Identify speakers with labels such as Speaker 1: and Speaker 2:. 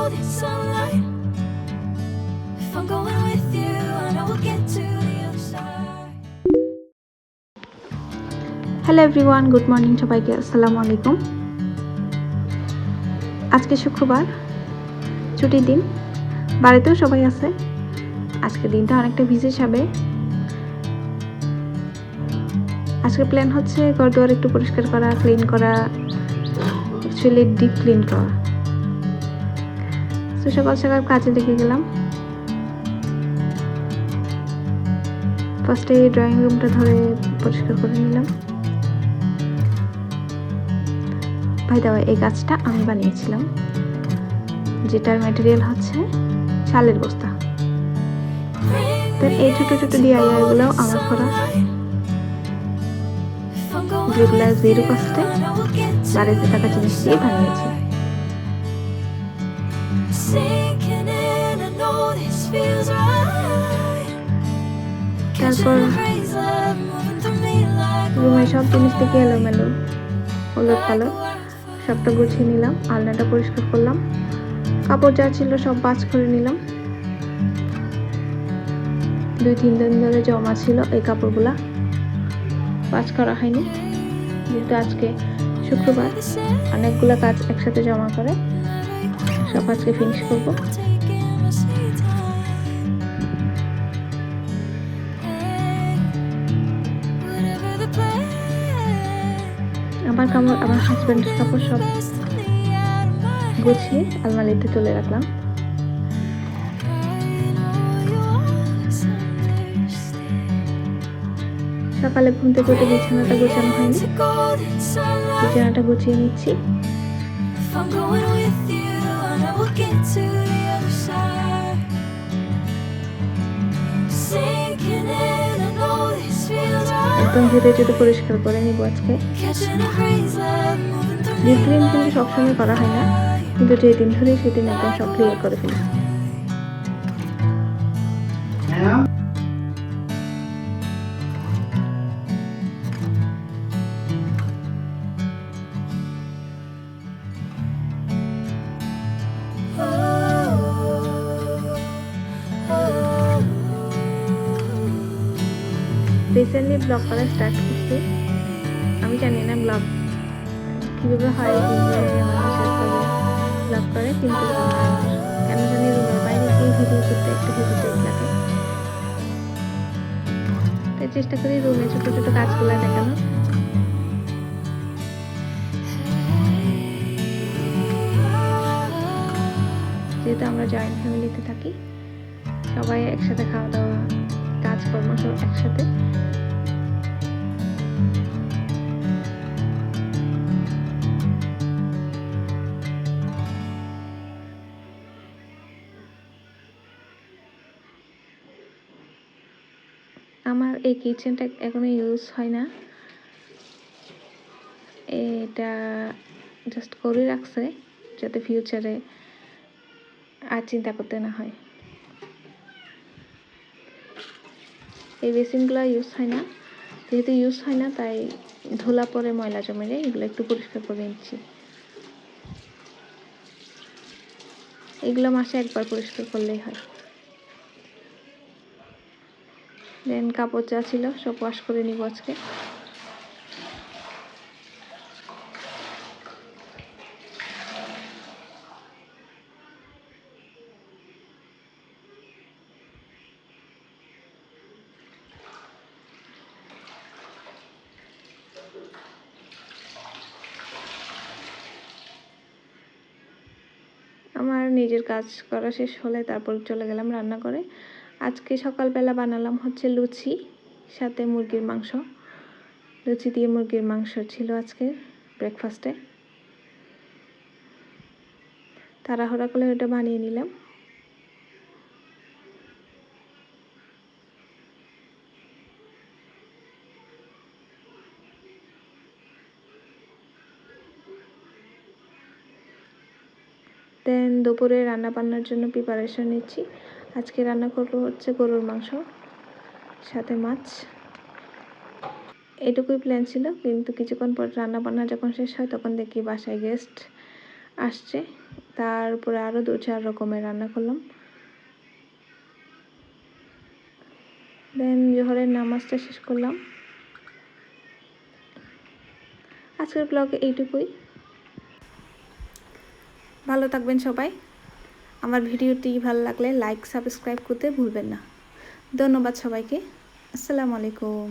Speaker 1: golden sunlight. If I'm going with you, I know we'll get to the other side.
Speaker 2: Hello everyone, good morning সবাইকে। আসসালামু আলাইকুম। আজকে শুক্রবার, ছুটির দিন, বাড়িতেও সবাই আছে। আজকে দিনটা অনেকটা বিজি যাবে। আজকে প্ল্যান হচ্ছে ঘরদুয়ার একটু পরিষ্কার করা, ক্লিন করা, অ্যাকচুয়ালি ডিপ ক্লিন করা। তো সকাল সকাল কাজে লেগে গেলাম। ফার্স্টে ড্রয়িং রুমটা ধরে পরিষ্কার করে নিলাম। ভাই দাওয়া, এই গাছটা আমি বানিয়েছিলাম, যেটার ম্যাটেরিয়াল হচ্ছে চালের বস্তা। এই ছোট ছোট DIY গুলো আমার করা, যেগুলো জিরো কস্টে বাড়িতে থাকা জিনিস দিয়ে বানিয়েছি। তারপর রুমের সব জিনিস থেকে এলোমেলো, হলুদ কালো, সবটা গুছিয়ে নিলাম। আলনাটা পরিষ্কার করলাম, কাপড় যা ছিল সব ভাঁজ করে নিলাম। 2-3 দিন ধরে জমা ছিল এই কাপড়গুলা, ভাঁজ করা হয়নি। যেহেতু আজকে শুক্রবার, অনেকগুলো কাজ একসাথে জমা করে সব আজকে ফিনিশ করব। আমার হাজব্যান্ডের কাপড় সব গুছিয়ে আলমারিতে তুলে রাখলাম। সকালে ঘুম থেকে উঠে বিছানাটা গোছানো হয়নি, বিছানাটা গুছিয়ে নিচ্ছি। একদম ধীরে ধীরে পরিষ্কার করে নিব আজকে। ডিপ ক্লিন কিন্তু সবসময় করা হয় না, কিন্তু যেদিন ধরে সেদিন একদম সব ক্লিয়ার করে ফেলি। রিসেন্টলি ব্লগ করা স্টার্ট করছি। আমি জানি না ব্লগ কীভাবে হয়, কীভাবে মানুষের ব্লগ করে, কিন্তু কেন জানি রুমের বাইরে গিয়ে ভিডিও করতে একটু হেজিটেট লাগে। তাই চেষ্টা করি রুমে ছোটো ছোটো কাজগুলো দেখানো। যেহেতু আমরা জয়েন্ট ফ্যামিলিতে থাকি, সবাই একসাথে খাওয়া দাওয়া, কাজকর্ম সব একসাথে। আমার এই কিচেনটা এখনো ইউজ হয় না, এটা জাস্ট করে রাখছে যাতে ফিউচারে আর চিন্তা করতে না হয়। এই বেসিনগুলো ইউজ হয় না, যেহেতু ইউজ হয় না তাই ধুলা পরে ময়লা জমে যায়, এগুলো একটু পরিষ্কার করে নিচ্ছি। এগুলো মাসে একবার পরিষ্কার করলেই হয়। দেন কাপড় যা ছিল সব ওয়াশ করে নিব আজকে। আমার নিজের কাজ করা শেষ হলে তারপর চলে গেলাম রান্না করে। আজকে সকালবেলা বানালাম হচ্ছে লুচি, সাথে মুরগির মাংস। লুচি দিয়ে মুরগির মাংস ছিল আজকে ব্রেকফাস্টে। তাড়াহুড়া করে ওটা বানিয়ে নিলাম। দেন দুপুরে রান্না বান্নার জন্য প্রিপারেশন নিচ্ছি। আজকে রান্না করবো হচ্ছে গরুর মাংস সাথে মাছ। এটুকুই প্ল্যান ছিল, কিন্তু কিছুক্ষণ পর রান্না বান্না যখন শেষ হয় তখন দেখি বাসায় গেস্ট আসছে, তারপরে আরও 2-4 রকমের রান্না করলাম। দেন জোহরের নামাজটা শেষ করলাম। আজকের ব্লগে এইটুকুই। ভালো থাকবেন সবাই। আমার ভিডিওটি ভালো লাগলে লাইক সাবস্ক্রাইব করতে ভুলবেন না। ধন্যবাদ সবাইকে। আসসালামু আলাইকুম।